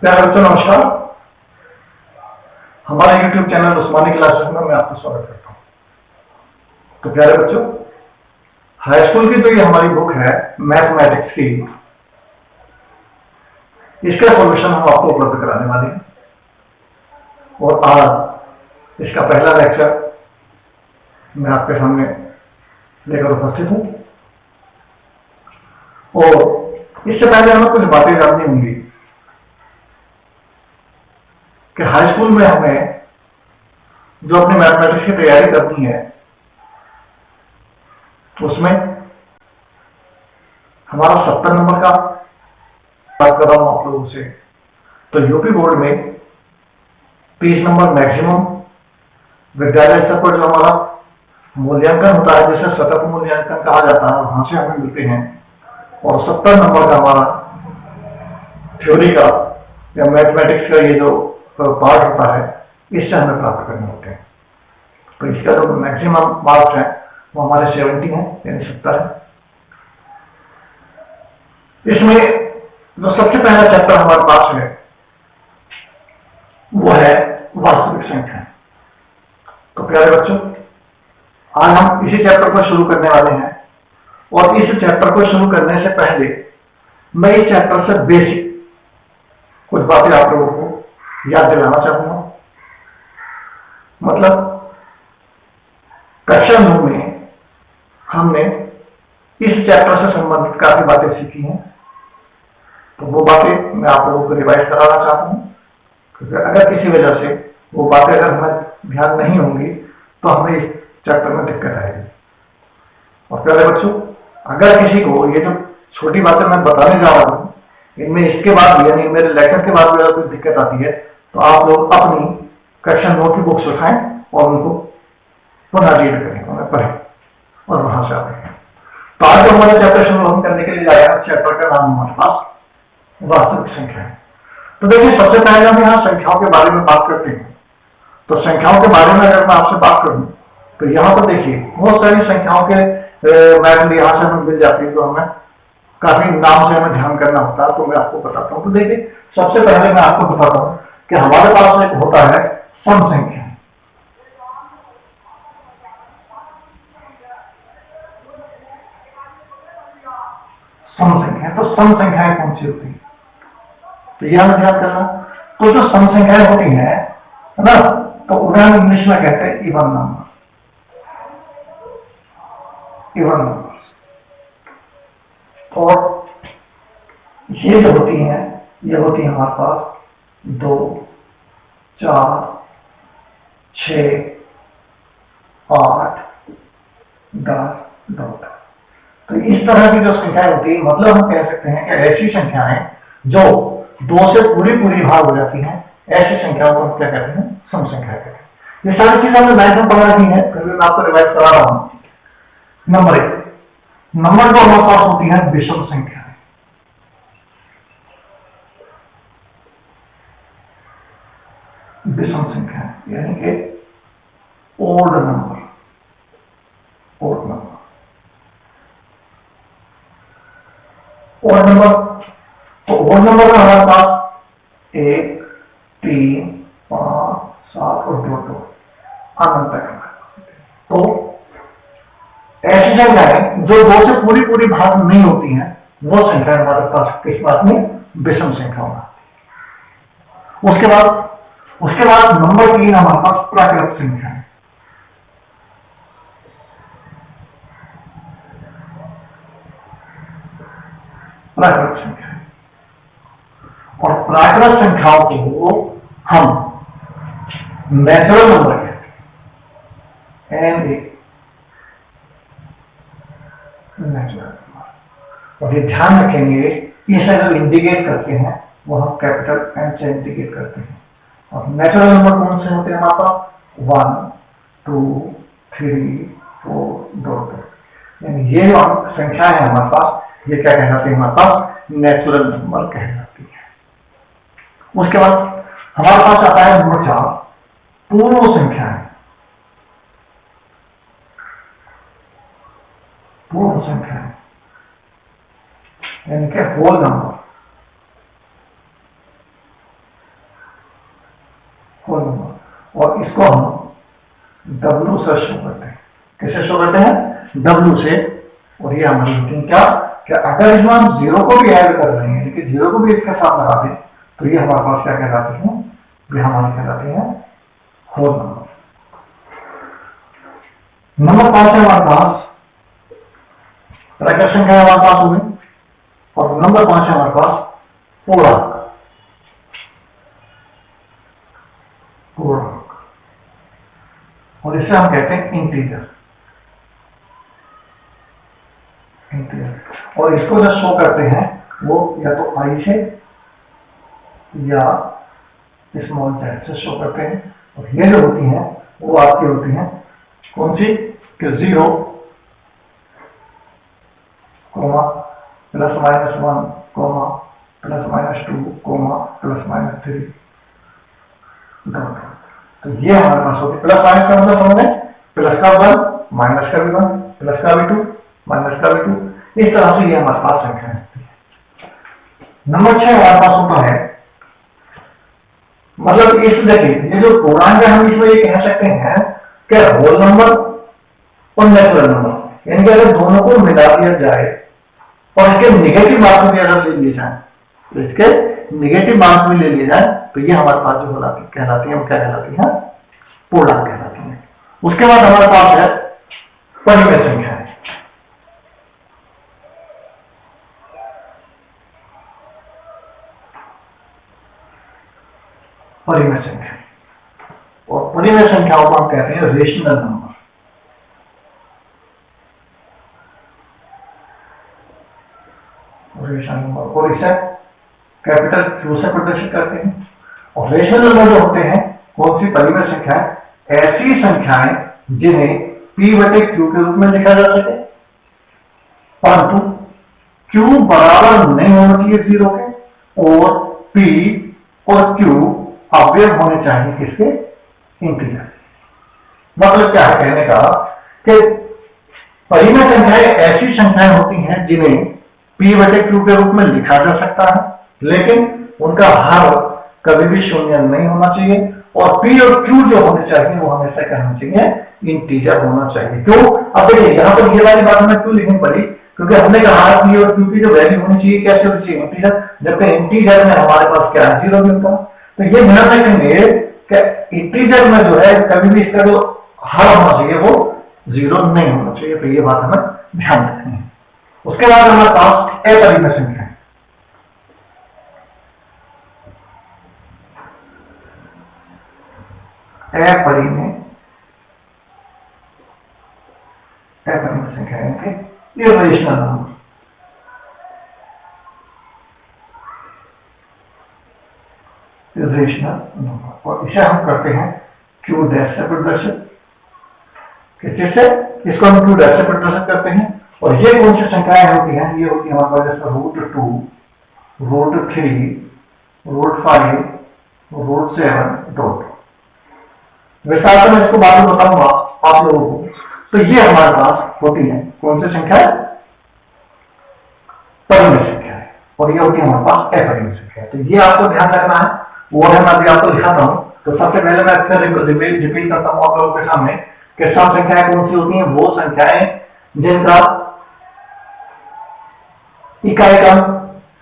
प्यारे बच्चों नमस्कार। हमारे YouTube चैनल उस्मानी क्लासेस में मैं आपका स्वागत करता हूँ। तो प्यारे बच्चों, हाई स्कूल की जो ये हमारी बुक है मैथमेटिक्स की, इसका सॉल्यूशन हम आपको उपलब्ध कराने वाले हैं और आज इसका पहला लेक्चर मैं आपके सामने लेकर उपस्थित हूँ। और इससे पहले हमें कुछ बातें जाननी होंगी कि हाई स्कूल में हमें जो अपनी मैथमेटिक्स की तैयारी करनी है उसमें हमारा 70 नंबर का बात कर रहा हूं आप लोगों से। तो यूपी बोर्ड में 30 नंबर मैक्सिमम विद्यालय स्तर पर जो हमारा मूल्यांकन होता है, जिसे सतत मूल्यांकन कहा जाता है, वहां से हमें मिलते हैं। और 70 नंबर का हमारा थ्योरी का या मैथमेटिक्स का ये जो पार्ट होता है, इससे हमें प्राप्त करने होते हैं। तो इसका जो मैक्सिमम मार्क्स है वो हमारे 70 है, यानी 70 है। इसमें जो सबसे पहला चैप्टर हमारे पास है वो है वास्तविक संख्या। तो प्यारे बच्चों, आज हम इसी चैप्टर को शुरू करने वाले हैं। और इस चैप्टर को शुरू करने से पहले मैं इस चैप्टर से बेसिक कुछ बातें आप लोगों को याद दिलाना चाहूंगा। मतलब कक्षा 9 में हमने इस चैप्टर से संबंधित काफी बातें सीखी हैं। तो वो बातें मैं आप लोगों को रिवाइज कराना चाहता हूं, क्योंकि अगर किसी वजह से वो बातें अगर हमें ध्यान नहीं होंगी तो हमें इस चैप्टर में दिक्कत आएगी। और प्यारे बच्चों, अगर किसी को ये जो छोटी बातें मैं बताने जा रहा हूं, इनमें इसके बाद यानी मेरे लेक्चर के बाद अगर कोई दिक्कत आती है तो आप लोग अपनी कक्षा 9 की बुक्स उठाएं और उनको पुनः रीड करें, उन्हें पढ़ें और वहां से आते हैं। तो आज जो हमारे चैप्टर शुरू हम करने के लिए जा रहे हैं, चैप्टर का नाम हमारे पास वास्तविक संख्या है। तो देखिए, सबसे पहले हम यहाँ संख्याओं के बारे में बात करते हैं। तो संख्याओं के बारे में अगर मैं आपसे बात करूं तो यहाँ पर देखिए बहुत सारी संख्याओं के वैल्यू यहाँ से हमें मिल जाती है, तो हमें काफी नाम से हमें ध्यान करना होता है। तो मैं आपको बताता हूँ। तो देखिए, सबसे पहले मैं आपको बताता हूँ कि हमारे पास एक होता है सम संख्या। सम संख्या, तो सम संख्याएं कौन सी होती है? तो यह हमें ध्यान करना। तो जो सम संख्याएं होती है ना, तो उन्हें हम इंग्लिश में कहते हैं इवन नंबर। Even number. और ये जो होती हैं, ये होती है हमारे पास 2, 4, 6, 8, 10, 2। तो इस तरह की जो संख्याएं होती है, मतलब हम कह सकते हैं कि ऐसी संख्याएं जो 2 से पूरी भाग हो जाती हैं, ऐसी संख्याओं को हम क्या कहते हैं? सम संख्या कहते हैं। ये सारी चीजें हमने मैथ में पढ़ा रही है, फिर भी मैं आपको रिवाइज करा रहा हूं। नंबर 1, नंबर जो हमारे पास होती है विषम संख्या। विषम संख्या यानी कि odd number. Odd number, odd number. तो ओड नंबर में हमारे पास 1, 3, 5, 7 और 2 अनंत तक। तो ऐसी संख्याएं जो 2 से पूरी भाग नहीं होती हैं, वो संख्या हमारे पास किस बात में? विषम संख्या होगा। उसके बाद नंबर 3 हमारे पास प्राकृत संख्या है। प्राकृत संख्या, और प्राकृत संख्याओं को हम नेचुरल नंबर कहते हैं। Natural number. और ये ध्यान रखेंगे, इसे जो इंडिकेट करते हैं वो हम कैपिटल एन से इंडिकेट करते हैं। और नेचुरल नंबर कौन से होते हैं हमारे पास? 1, 2, 3, 4, 2। यानी ये जो संख्या है हमारे पास, ये क्या कहलाती है? हमारे पास नेचुरल नंबर कहलाती है। उसके बाद हमारे पास आता है नंबर 4, पूर्ण संख्या है। पूर्ण संख्या है यानी कि होल नंबर। W से, और ये हमारी होती क्या, कि अगर इसमें हम 0 को भी ऐड कर रहे हैं, लेकिन 0 को भी इसके साथ लगा दें, तो ये हमारे पास क्या कहलाती है, ये हमारे कहलाते हैं होल नंबर। नंबर 5 है हमारे पास रैखिक संख्या हमारे पास हो गई, और नंबर 5 है हमारे पास पूर्णांक। पूर्णांक, और इसे हम कहते हैं इंटीजर। इंटीजर, और इसको जो शो करते हैं वो या तो आई से या स्मॉल z से शो करते हैं, और ये जो होती हैं वो आपकी होती हैं कौन सी, कि 0, +-1, +-2, +-3 डॉट। तो ये हमारे पास होती है। प्लस माइनस का मतलब समझ में, प्लस का 1, माइनस का भी 1, प्लस का भी 2, माइनस का भी 2, इस तरह से ये हमारे पास संख्या है। नंबर 6 हमारे पास होता है, मतलब इस देखिए ये जो पूर्णांक है, हम इसमें ये कह सकते हैं कि होल नंबर और नेचुरल नंबर, यानी कि अगर दोनों को मिला दिया जाए और इसके निगेटिव मार्क्स भी अगर ले लिए जाए, तो इसके निगेटिव मार्क्स भी ले लिए जाए, तो ये हमारे पास जो कहलाती है, वो क्या कहलाती है, पूर्णांक कहलाती है। उसके बाद हमारे पास है परिमेय संख्या। परिमेय संख्या, और परिमेय संख्याओं को हम कहते हैं रेशनल नंबर। रेशनल नंबर, और इसे कैपिटल Q से प्रदर्शित करते हैं। और रेशनल नंबर जो होते हैं, कौन सी, परिमेय संख्या, ऐसी संख्याएं जिन्हें P/Q के रूप में लिखा जा सके, परंतु Q बराबर नहीं होना चाहिए 0 के, और P और Q अवयव होने चाहिए किसके, इंटीजर। मतलब क्या है कहने का, कि परिमेय संख्याएं ऐसी संख्याएं होती हैं जिन्हें P/Q के रूप में लिखा जा सकता है, लेकिन उनका हर कभी भी शून्य नहीं होना चाहिए, और P और Q जो होने चाहिए वो हमेशा क्या होना चाहिए, इंटीजर होना चाहिए। क्यों, अब देखिए यहाँ पर ये वाली बात हमें क्यों लिखनी पड़ी, क्योंकि हमने कहा P और Q की जो वैल्यू होनी चाहिए कैसे होनी चाहिए, इंटीजर, जबकि इंटीजर में हमारे पास क्या है, 0 मिलता। तो ये ध्यान रखेंगे कि इंटीजर में जो है कभी भी इसका जो हर होना चाहिए वो 0 नहीं होना चाहिए, तो ये बात हमें ध्यान रखनी है। उसके बाद हमारे पास अपरिमेय संख्या है। अपरिमेय संख्या है इर्रेशनल नंबर। इर्रेशनल नंबर, और इसे हम करते हैं Q डैश से प्रदर्शित, किसी से, इसको हम Q डैश से प्रदर्शित करते हैं। और ये कौन सी संख्याएं होती हैं, ये होती है हमारे पास √2, √3, √5, √7 डॉट। विस्तार से मैं इसको बाद में बताऊंगा आप लोगों को। तो ये हमारे पास होती है कौन सी संख्या, परिमेय संख्या है, और ये होती है हमारे पास अपरिमेय संख्या। तो ये आपको ध्यान रखना है, वो है मैं अभी आपको दिखाता हूं। तो सबसे पहले मैं फिर रिपीट करता हूं आप लोगों के सामने कि सब संख्याएं कौन सी होती हैं, वो संख्याएं जिनका इकाई का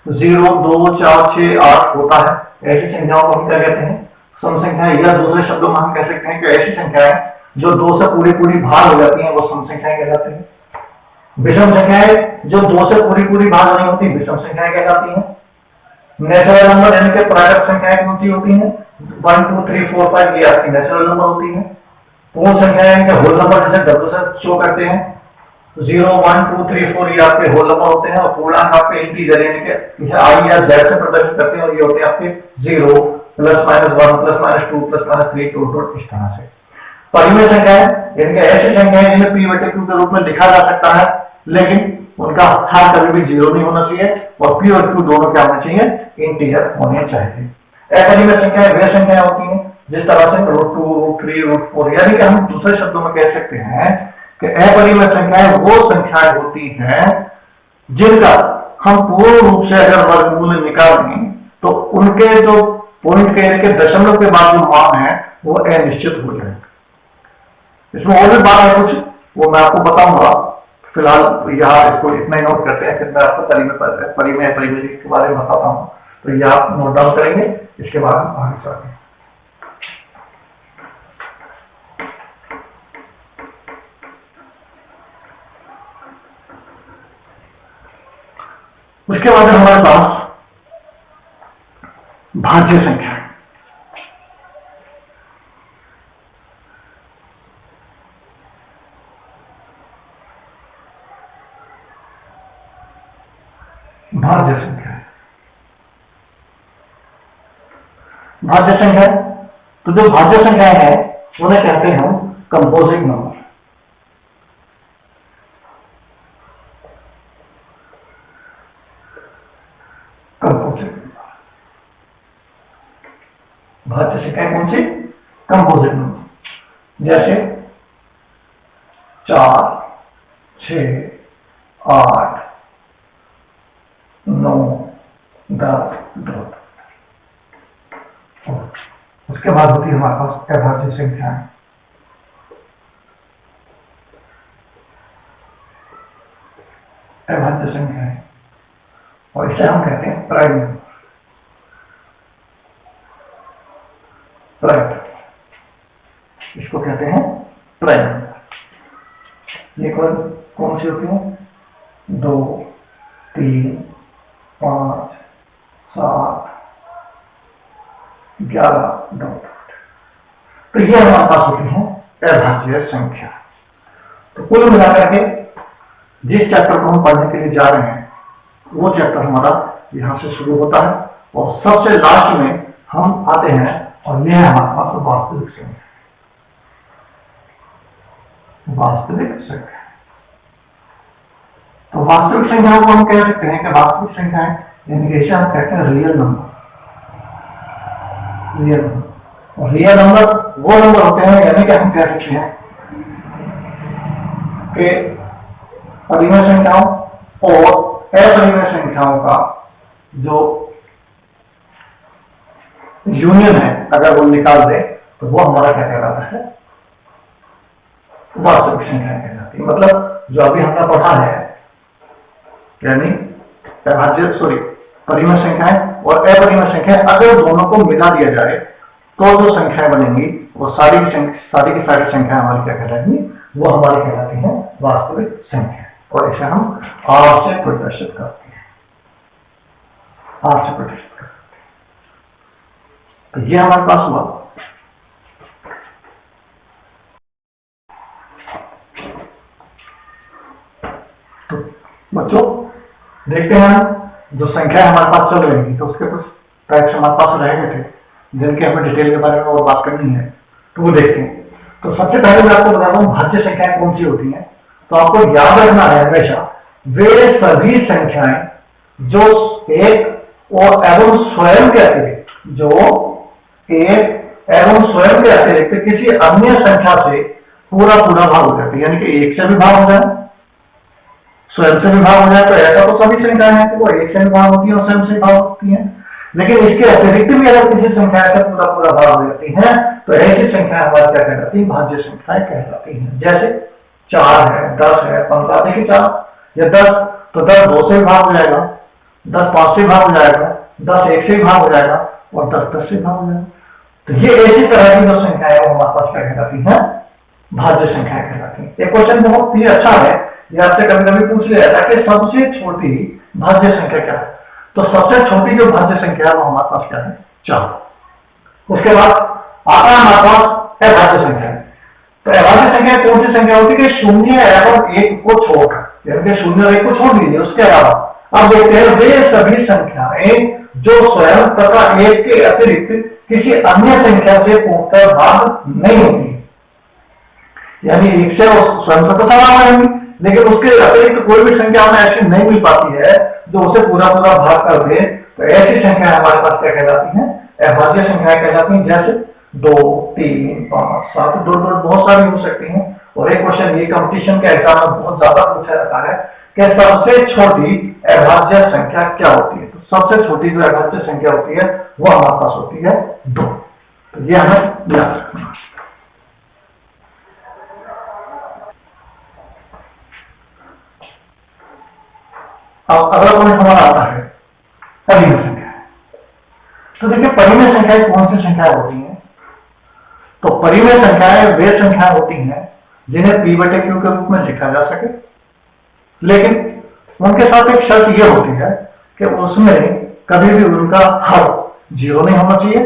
0, 2, 4, 6, 8 होता है, ऐसी संख्याओं को हम क्या कहते हैं, सम संख्याएं, या दूसरे शब्दों में हम कह सकते हैं कि ऐसी संख्याएं जो 2 से पूरी भाग हो जाती हैं वो सम संख्याएं कहलाती हैं। विषम संख्याएं जो 2 से पूरी भाग नहीं होती विषम संख्याएं कहलाती हैं। नेचुरल नंबर यानी कि प्राकृत संख्याएं कौन सी होती हैं, 1, 2, 3, 4, 5 ये आपकी नेचुरल नंबर होती है। पूर्ण संख्याएं यानी कि होल नंबर जैसे W से शो करते हैं, 0, 1, 2, 3, 4 ये आपके होल नंबर होते हैं, और पूर्णांक आपके इंटीजर यानी कि आई या जेड से प्रदर्शित करते हैं, और ये होते हैं आपके 0, +-1, +-2, +-3 टोटल, इस तरह से। परिमेय संख्याएं यानी कि ऐसी संख्याएं जिन्हें P/Q के रूप में लिखा जा सकता है, लेकिन उनका हर कभी भी 0 नहीं होना चाहिए, और P और Q दोनों क्या होने चाहिए, इंटीजर होने चाहिए। अपरिमेय संख्याएं वे संख्याएं होती हैं जिस तरह से √2, √3, √4, यानी कि हम दूसरे शब्दों में कह सकते हैं कि अपरिमेय संख्याएं वो संख्याएं होती हैं जिनका हम पूर्ण रूप से अगर वर्गमूल निकालें तो उनके जो पॉइंट के दशमलव के बाद जो मान है वो अनिश्चित हो जाएगा। इसमें और भी बात है कुछ, वो मैं आपको बताऊंगा फिलहाल यहाँ इसको इतना ही नोट करते हैं, फिर मैं आपको परिमेय के बारे में बताता हूँ। तो ये आप नोट डाउन करेंगे, इसके बाद हम आगे चलते हैं। उसके बाद हमारे पास भाज्य संख्या है। भाज्य संख्या है, भाज्य संख्या। तो जो भाज्य संख्या है उन्हें कहते हैं कंपोजिट नंबर। कंपोजिट नंबर, भाज्य संख्या कौन सी? Composite number. जैसे 4, 6, 8, 9, 10, 2। उसके बाद होती है हमारे पास अभाज्य संख्याएं। अभाज्य संख्याएं, और इसे हम कहते हैं प्राइम नंबर। प्राइम, इसको कहते हैं प्राइम नंबर। ये कौन सी होती है? 2, 3, 5, 7, 11, 2। तो ये हमारे पास होती है अभाज्य संख्या। तो कुल मिलाकर के जिस चैप्टर को हम पढ़ने के लिए जा रहे हैं वो चैप्टर हमारा यहां से शुरू होता है, और सबसे लास्ट में हम आते हैं, और यह है हमारे पास वास्तविक संख्या। वास्तविक संख्या, तो वास्तविक संख्याओं को हम कह सकते हैं कि वास्तविक संख्याएं, यानी कि इसे हम कहते हैं रियल नंबर। रियल नंबर, और रियल नंबर वो नंबर होते हैं, यानी कि हम कह सकते हैं कि परिमेय संख्याओं और अपरिमेय संख्याओं का जो यूनियन है, अगर वो निकाल दे तो वो हमारा क्या कहलाता है? वास्तविक संख्या कहलाती है। मतलब जो अभी हमने पढ़ा है, यानी परिमेय संख्याएं और अपरिमेय संख्याएं, अगर दोनों को मिला दिया जाए तो जो संख्याएं बनेंगी वो सारी की सारी संख्याएं हमारी क्या कहलाएंगी? वो हमारी कहलाती हैं वास्तविक संख्या, और इसे हम R से प्रदर्शित करते हैं। R से प्रदर्शित करते हैं। तो ये हमारे पास हुआ। तो बच्चों देखते हैं, जो संख्या हमारे पास चल रही थी तो उसके कुछ टाइप्स हमारे पास रह गए थे जिनके हमें डिटेल के बारे में और बात करनी है, तो वो देखते हैं। तो सबसे पहले मैं आपको बता दूं भाज्य संख्याएं कौन सी होती हैं। तो आपको याद रखना है हमेशा, वे सभी संख्याएं जो एक और एवं स्वयं के अतिरिक्त, जो एक एवं स्वयं के अतिरिक्त किसी अन्य संख्या से पूरा भाग हो जाती है, यानी कि एक से भी भाग हो जाए, स्वयं से भी भाग हो जाए, तो ऐसा तो सभी संख्याएं हैं कि वो एक से भी भाग होती है और स्वयं से भाग होती है। लेकिन इसके अतिरिक्त भी अगर किसी संख्या से पूरा भाग हो जाती है तो ऐसी संख्या हमारी क्या कहलाती है? भाज्य संख्याएं कहलाती हैं। जैसे 4 है, 10 है, 15। देखिए 4 या 10, तो 10 2 से भी भाग हो जाएगा, 10 5 से भाग हो जाएगा, 10 1 से भाग हो जाएगा, और 10 10 से भाग हो जाएगा। तो ये ऐसी तरह की जो संख्या है वो हमारे पास क्या कहलाती है? भाज्य संख्या कहलाती है। एक क्वेश्चन बहुत ही अच्छा है, ये आपसे कभी कभी पूछ लिया जाता है कि सबसे छोटी भाज्य संख्या क्या है? तो सबसे छोटी जो भाज्य संख्या है वो हमारे पास क्या है? 4। उसके बाद आता है हमारे पास अभाज्य संख्या। तो अभाज्य संख्या कौन सी संख्या होती है? कि 0 एवं 1 को छोड़कर, यानी 0 और 1 को छोड़ दीजिए, उसके अलावा अब देखते हैं वे सभी संख्याएं जो स्वयं तथा 1 के अतिरिक्त किसी अन्य संख्या से पूर्णतः भाग नहीं होती, यानी 1 से स्वयं तो समान रहेंगी, लेकिन उसके अतिरिक्त कोई भी संख्या हमें ऐसी नहीं मिल पाती है जो उसे पूरा भाग कर दे। तो ऐसी संख्या हमारे पास क्या कहलाती है? अभाज्य संख्याएं कहलाती हैं। जैसे 2, 3, 5, 7, 2 बहुत सारी हो सकती हैं। और एक क्वेश्चन ये कंपटीशन के एग्जाम में बहुत ज्यादा पूछा जाता है कि सबसे छोटी अभाज्य संख्या क्या होती है? तो सबसे छोटी जो अभाज्य संख्या होती है वो हमारे पास होती है 2। तो ये हमें याद रखना। अब अगला पॉइंट हमारा आता है परिमेय संख्या। तो देखिए परिमेय संख्याएं कौन सी संख्याएं होती हैं? तो परिमेय संख्याएं वे संख्याएं होती हैं जिन्हें p बटे q के रूप में लिखा जा सके, लेकिन उनके साथ एक शर्त यह होती है कि उसमें कभी भी उनका हर 0 नहीं होना चाहिए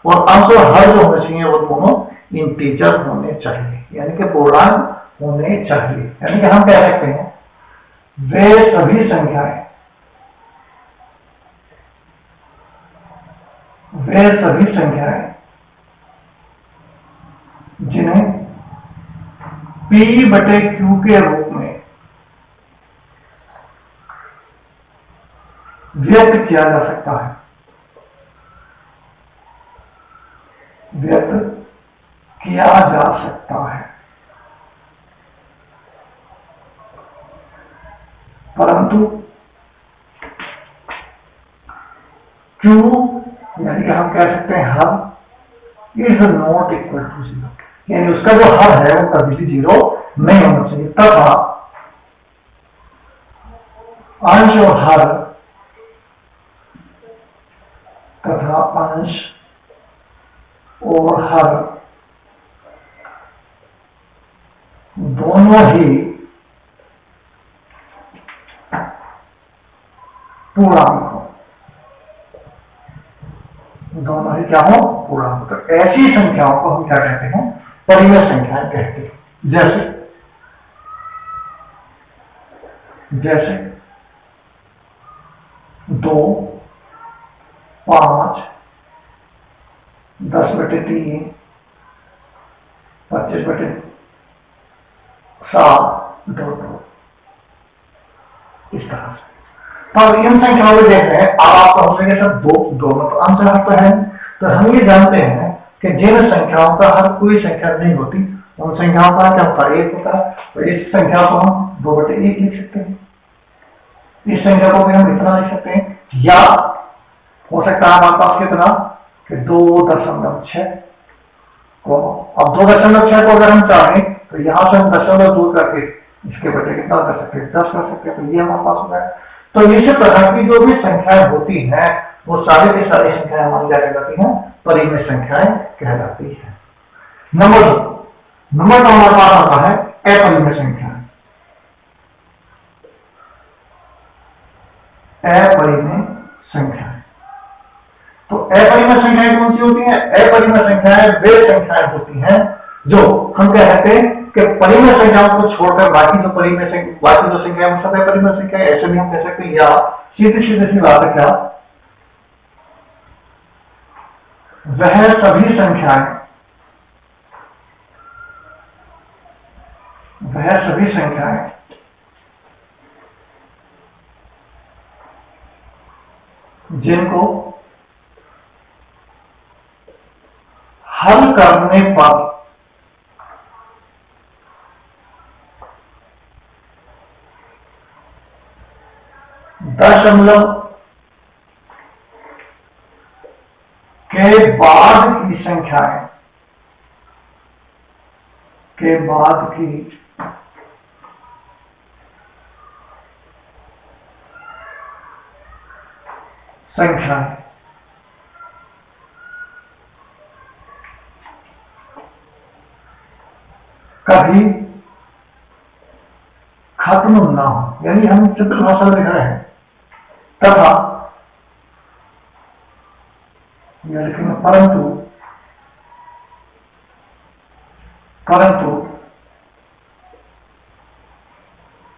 और अंश और हर जो होने चाहिए वो दोनों इंटीजर होने चाहिए, यानी कि पूर्णांक होने चाहिए। यानी कि हम कह सकते हैं वे सभी संख्याएं जिन्हें p बटे q के रूप में व्यक्त किया जा सकता है, परंतु q यानी कि हम कह सकते हैं हर इज नॉट इक्वल टू 0, यानी उसका जो हर है वो कभी भी 0 नहीं होना चाहिए, तथा अंश और हर दोनों ही पूर्णांक हो, क्या हो? पूर्णांक। तो ऐसी संख्याओं को हम क्या कहते हैं? परिमेय संख्याएं कहते हैं। जैसे 2, 5, 10/3, 25/7, 2 इस तरह से। तो इन संख्याओं में देख रहे हैं, अब आप कहोगे सर दोनों तो अंश हर पर है, तो हम ये जानते हैं कि जिन संख्याओं का हर कोई संख्या नहीं होती उन संख्याओं का क्या होता है? 1 होता है। तो इस संख्या को हम 2/1 लिख सकते हैं, इस संख्या को भी हम इतना लिख सकते हैं, या हो सकता है हमारे पास कितना कि 2.6 को, अब 2.6 को अगर हम चाहें तो यहां से हम दशमलव दूर करके इसके बटे कितना कर सकते हैं? 10 कर सकते हैं। तो ये हमारे पास हो गया। तो इस प्रकार की जो भी संख्याएं होती हैं वो सारी की सारी संख्याएं हमारी क्या कहलाती हैं? परिमेय संख्याएं कहलाती है। नंबर 2 हमारे पास आता है अपरिमेय संख्या। अपरिमेय संख्या, तो अपरिमेय संख्याएं कौन सी होती हैं? अपरिमेय संख्याएं वे संख्याएं होती हैं जो हम कह सकते हैं कि परिमेय संख्याओं को छोड़कर बाकी जो संख्या है सब अपरिमेय संख्या, ऐसे भी हम कह सकते हैं। या सीधी सी बात है, क्या वह सभी संख्याएं जिनको हल करने पर दशमलव के बाद की संख्याएं कभी खत्म ना हो, यानी हम चित्र भाषा में लिख रहे हैं, तथा यह लिखेंगे परंतु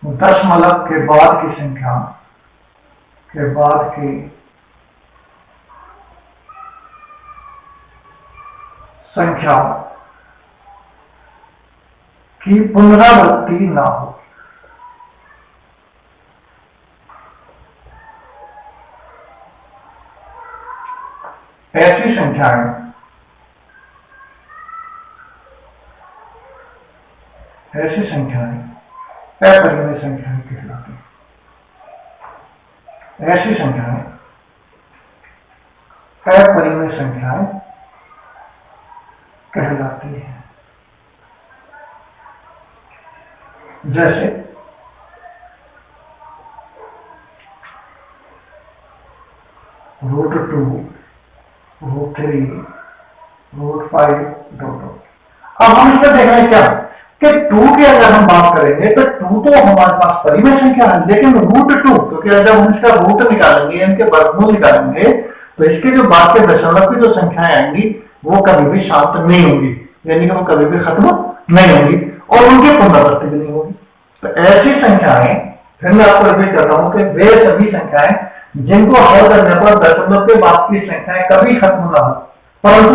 दशमलव के बाद की संख्या की पुनरावृत्ति ना हो। ऐसी संख्याएं अपरिमेय संख्याएं कहलाती हैं। ऐसी संख्याएं अपरिमेय संख्याएं कहलाती है। जैसे √2, √3, √5, √2। अब हम इसमें देख रहे हैं क्या कि 2 की अगर हम बात करेंगे तो 2 तो हमारे पास परिमेय संख्या है, लेकिन √2 क्योंकि जब हम इसका रूट निकालेंगे, इनके वर्गमूल निकालेंगे, तो इसके जो बाद के दशमलव की जो संख्याएं आएंगी वो कभी भी शांत नहीं होंगी, यानी कि वो कभी भी खत्म नहीं होंगी और उनकी पुनरावृत्ति भी नहीं होगी। तो ऐसी संख्याएं, फिर मैं आपको रिपीट करता हूं कि वे सभी संख्याएं जिनको हल करने पर दशमलव के बाद की संख्याएं कभी खत्म ना हो, परंतु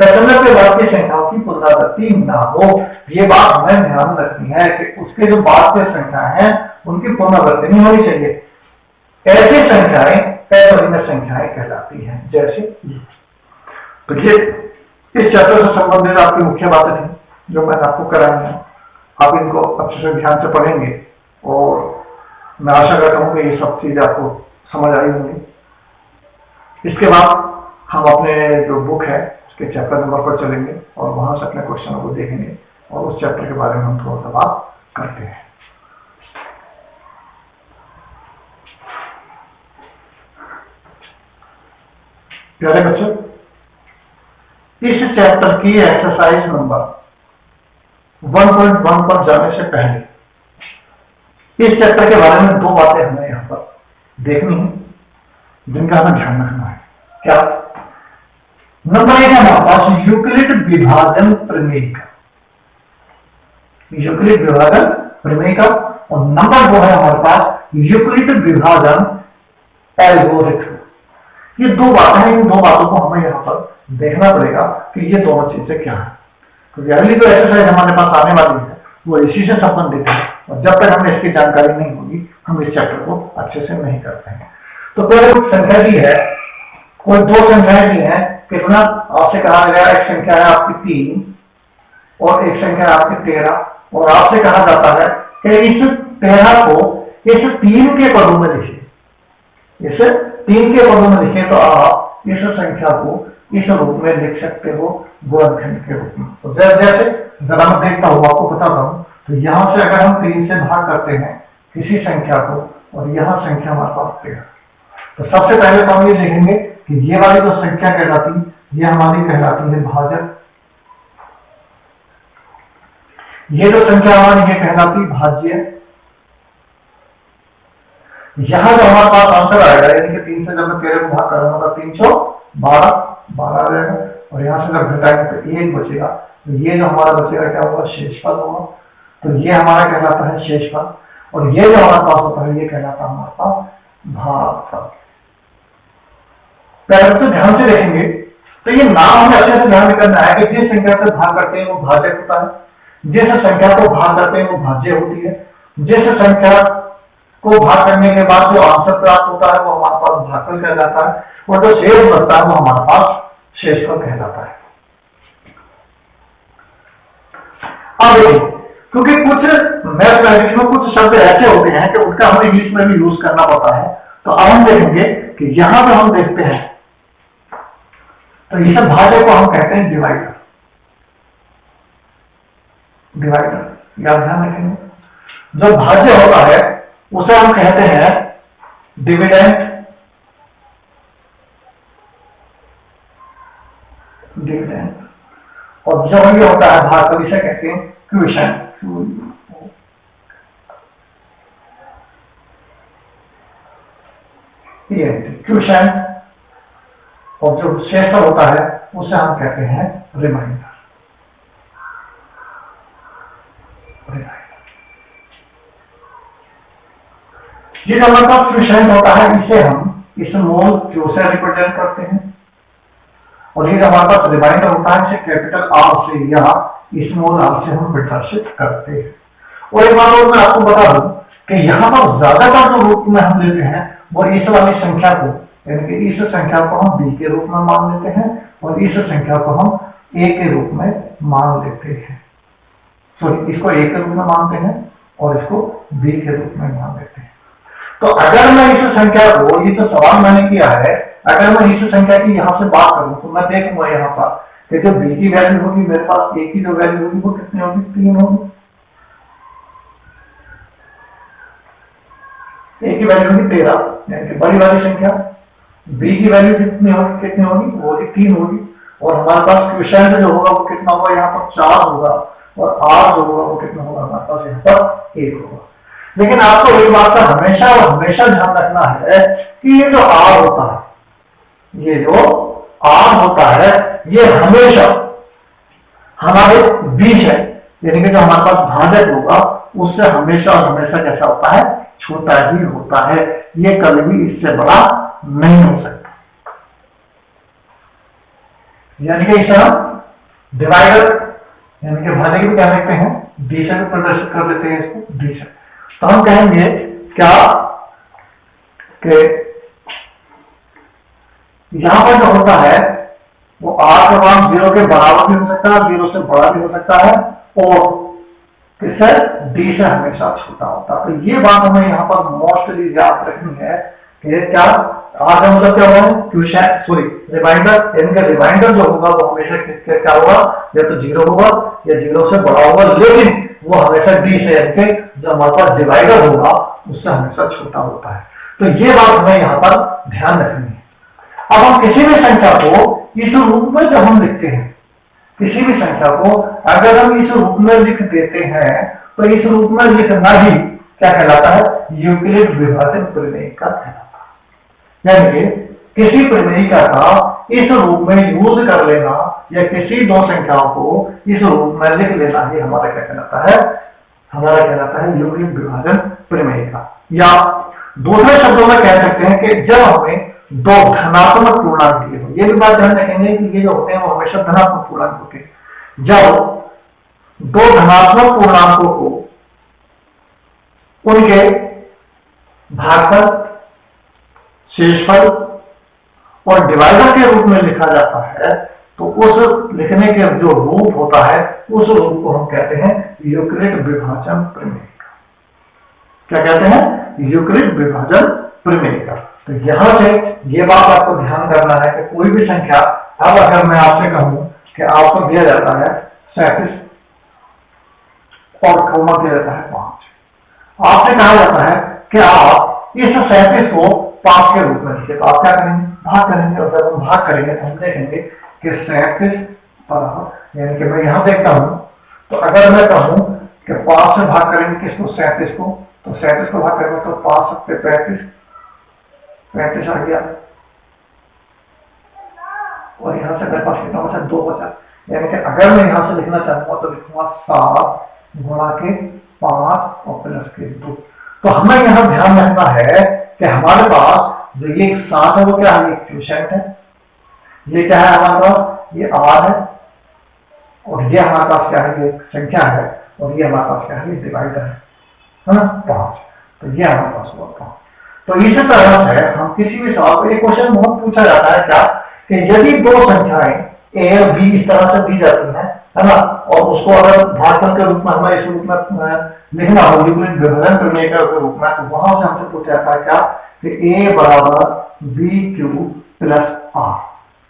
दशमलव के बाद की संख्याओं की पुनरावृत्ति ना हो, ये बात हमें ध्यान रखनी है कि उसके जो बाद की संख्या है उनकी पुनरावृत्ति नहीं होनी चाहिए। ऐसी संख्याएं अपरिमेय संख्याएं कहलाती हैं, जैसे तो ये इस चैप्टर से संबंधित आपकी मुख्य बातें थी जो मैंने आपको कराई है। आप इनको अच्छे से ध्यान से पढ़ेंगे और मैं आशा करता हूं कि ये सब चीजें आपको समझ आई होंगी। इसके बाद हम अपने जो बुक है उसके चैप्टर नंबर पर चलेंगे और वहां से अपने क्वेश्चनों को देखेंगे और उस चैप्टर के बारे में हम थोड़ा सा बात करते हैं। प्यारे बच्चों, इस चैप्टर की एक्सरसाइज नंबर 1.1 पर जाने से पहले इस चैप्टर के बारे में 2 बातें हमें यहां पर देखनी है जिनका हमें ध्यान रखना है। क्या? नंबर 1 है हमारे पास यूक्लिड विभाजन प्रमेय का, यूक्लिड विभाजन प्रमेय का, और नंबर 2 है हमारे पास यूक्लिड विभाजन एल्गोरिथम। ये 2 बातें हैं, इन 2 बातों को हमें यहाँ पर देखना पड़ेगा कि ये दोनों चीजें क्या है, क्योंकि अगली जो एक्सरसाइज हमारे पास आने वाली है वो इसी से संबंधित है और जब तक हमें इसकी जानकारी नहीं होगी हम इस चैप्टर को अच्छे से नहीं कर पाएंगे। तो पहले कुछ संख्या दी है, कोई 2 संख्याएं दी है, कितना आपसे कहा गया, एक संख्या है आपकी 3 और एक संख्या है आपकी 13, और आपसे कहा जाता है कि इस 13 को इस 3 के पदों में लिखिए, इसे 3 के पदों में लिखें तो आप इस संख्या को इस रूप में लिख सकते हो, गुणनखंड के रूप में। तो जैसे जरा मैं देखता हूं, आपको बताता हूं, तो यहां से अगर हम 3 से भाग करते हैं किसी संख्या को और यहां संख्या हमारे पास 13, तो सबसे पहले तो हम ये देखेंगे कि ये वाली जो संख्या कहलाती ये हमारी कहलाती है भाजक, ये जो संख्या हमारी ये कहलाती भाज्य। यहां जो हमारे पास आंसर आएगा, यानी कि 3 से जब मैं 13 को भाग करूंगा तो 312 12 रहेगा, और यहां से जब घटाएंगे तो 1 बचेगा, तो ये जो हमारा बचेगा क्या होगा, शेषफल होगा। तो ये हमारा कहलाता है शेषफल, और ये जो हमारे पास होता है ये कहलाता है हमारे पास भागफल। पहले तो ध्यान से देखेंगे तो ये नाम हमें अच्छे से ध्यान करना है कि जिस संख्या से भाग करते हैं वो भाजक होता है, जिस संख्या को भाग करते हैं वो भाज्य होती है, जिस संख्या को भाग करने के बाद जो आंसर प्राप्त होता है वो हमारे पास भागफल कहलाता है, और जो शेष बचता है वो हमारे पास शेषफल कहलाता है। अब देखिए, क्योंकि कुछ मैथमेटिक्स में कुछ शब्द ऐसे होते हैं कि उनका हमें इंग्लिश में भी यूज करना पड़ता है, तो अब हम देखेंगे कि यहां पर हम देखते हैं तो इस भाज्य को हम कहते हैं डिवाइडर, डिवाइडर याद ध्यान रखेंगे। जो भाज्य होता है उसे हम कहते हैं डिविडेंड, डिविडेंड, और जो ये होता है भाग तो इसे कहते हैं क्विशेंट, क्विशेंट, और जो शेषफल होता है उसे हम कहते हैं रिमाइंडर। ये जो हमारे पास क्विशेंट होता है इसे हम स्मॉल क्यू से रिप्रेजेंट करते हैं, और ये जो हमारे पास रिमाइंडर होता है इसे कैपिटल आर से या स्मॉल आर से हम प्रदर्शित करते हैं। और एक बात और मैं आपको बता दूं कि यहाँ पर ज्यादातर जो रूप में हम लेते हैं वो इस वाली संख्या को, यानी कि इस संख्या को हम b के रूप में मान लेते हैं और इस संख्या को हम a के रूप में मान लेते हैं, सॉरी इसको a के रूप में मानते हैं और इसको b के रूप में मान लेते हैं। तो अगर मैं इस संख्या को, ये तो सवाल मैंने किया है, अगर मैं इस संख्या की यहां से बात करूं तो मैं देखूंगा यहाँ पर कि जो b की वैल्यू होगी मेरे पास a की जो वैल्यू होगी वो कितनी होगी, 3 होगी। a की वैल्यू होगी 13, यानी कि बड़ी वाली संख्या, बी की वैल्यू कितनी होगी, वो 3 होगी, और हमारे पास क्वेश्चन जो होगा वो कितना होगा, यहाँ पर 4 होगा, और आर जो होगा वो कितना होगा, हमारे पास यहाँ पर 1 होगा। लेकिन आपको एक बात का हमेशा और हमेशा ध्यान रखना है कि ये जो आर होता है, ये जो आर होता है, ये हमेशा हमारे बीच है, यानी कि जो हमारे पास भाजक होगा उससे हमेशा और हमेशा कैसा होता है, छोटा ही होता है। ये कभी भी इससे बड़ा नहीं हो सकता। यानी कि इसे हम डिवाइडर यानी कि भाजक भी क्या लिखते हैं, डी से भी प्रदर्शित कर देते हैं इसको, डी से। तो हम कहेंगे क्या कि यहां पर जो होता है वो आर का मान 0 के बराबर भी हो सकता है, 0 से बड़ा भी हो सकता है, और किससे, डी से हमेशा छोटा होता है। तो ये बात हमें यहाँ पर मोस्टली याद रखनी है कि क्या आर का मतलब क्या होगा, क्वेश्चन सॉरी रिमाइंडर, इनका रिमाइंडर जो होगा वो हमेशा किसके क्या होगा, या तो 0 होगा या 0 से बड़ा होगा, लेकिन वो हमेशा डी से यानी कि जो हमारे पास डिवाइडर होगा उससे हमेशा छोटा होता है। तो ये बात हमें यहाँ पर ध्यान रखनी है। अब हम किसी भी संख्या को इस रूप में जब हम लिखते हैं, किसी भी संख्या को अगर हम इस रूप में लिख देते हैं तो इस रूप में लिखना ही क्या कहलाता है, यूक्लिड विभाजन प्रमेयिका कहलाता है। यानी कि किसी प्रमेयिका का इस रूप में यूज कर लेना या किसी दो संख्याओं को इस रूप में लिख लेना ही हमारा क्या कहलाता है, हमारा कहलाता है यूक्लिड विभाजन प्रमेयिका। या दूसरे शब्दों में कह सकते हैं कि जब हमें दो धनात्मक पूर्णांक दिए हो, ये भी बात ध्यान रखेंगे कि ये जो होते हैं वो हमेशा धनात्मक पूर्णांक होते हैं। जब दो धनात्मक पूर्णांकों को उनके भागफल, शेषफल और डिवाइडर के रूप में लिखा जाता है, तो उस लिखने के जो रूप होता है उस रूप को हम कहते हैं यूक्लिड विभाजन प्रमेयिका। क्या कहते हैं, यूक्लिड विभाजन प्रमेयिका। तो यहां से ये बात आपको ध्यान करना है कि कोई भी संख्या, अब अगर मैं आपसे कहूं कि आपको दिया जाता है 37 और क्रमांक दिया जाता है 5, आपसे कहा जाता है कि आप इस 37 को 5 के रूप में लिखिए, तो आप क्या करेंगे, भाग करेंगे, और जब हम भाग करेंगे तो हम देखेंगे कि 37 बराबर, यानी कि मैं यहां देखता हूं तो अगर मैं कहूं कि 5 से भाग करेंगे किसको, 37 को, तो 37 को भाग करेंगे तो 5 से 35 आ गया, और यहां से मेरे पास कितना बचा, 2 बचा। यानी कि अगर मैं यहां से लिखना चाहूंगा तो लिखूंगा 7 गुणा के 5 और प्लस के 2। तो हमें यहां ध्यान रखना है कि हमारे पास जो ये 7 है वो क्या है, ये क्वोशिएंट है, ये क्या है हमारे पास, ये आर है, और ये हमारे पास क्या है, ये संख्या है, और ये हमारे पास क्या है, ये डिवाइडर है ना, 5। तो ये हमारे पास हुआ 5। तो इस तरह से हम किसी भी सवाल को, एक क्वेश्चन बहुत पूछा जाता है क्या, कि यदि दो संख्याएं ए और बी इस तरह से दी जाती हैं, है ना, और उसको अगर भागफल के रूप में हमें इस रूप में लिखना हो, यूक्लिड विभाजन प्रमेयिका के रूप में, तो वहां से हमसे पूछा जाता है क्या, कि ए बराबर बी क्यू प्लस आर।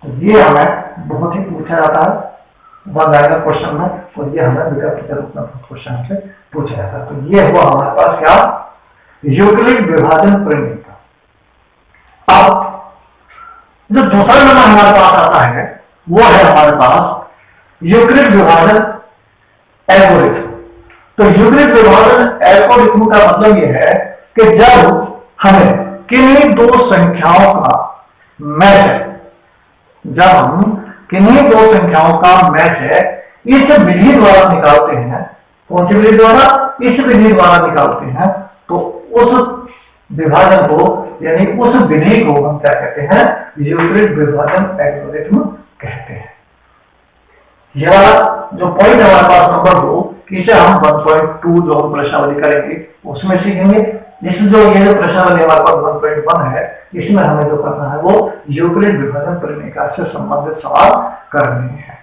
तो ये हमें बहुत ही पूछा जाता है वन लाइनर क्वेश्चन में, और ये हमें विकल्प के रूप में क्वेश्चन से पूछा जाता है। तो ये हुआ हमारे पास क्या, यूक्लिड विभाजन प्रमेयिका। अब जो दूसरा नंबर हमारे पास आता है वो है हमारे पास यूक्लिड विभाजन एल्गोरिथम। तो यूक्लिड विभाजन एल्गोरिथम का मतलब यह है कि जब हमें किन्हीं दो संख्याओं का मैच, जब हम किन्हीं दो संख्याओं का मैच है इस विधि द्वारा निकालते हैं, कौन सी विधि द्वारा, इस विधि द्वारा निकालते हैं, तो उस विभाजन को यानी उस विधि को हम क्या कहते हैं, यूक्लिड विभाजन एल्गोरिथम कहते हैं। यह जो पॉइंट हमारे पास नंबर 2, इसे हम 1.2 जो हम प्रश्नावली करेंगे उसमें सीखेंगे। इस जो ये जो प्रश्नावली हमारे पास 1.1 है, इसमें हमें जो करना है वो यूक्लिड विभाजन प्रमेयिका से संबंधित सवाल करने हैं।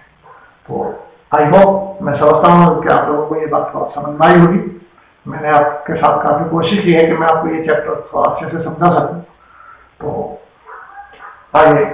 तो आई होप, मैं समझता हूँ कि आप लोगों को ये बात समझ में आई होगी। मैंने आपके साथ काफी कोशिश की है कि मैं आपको ये चैप्टर थोड़ा अच्छे से समझा सकूं। तो आइए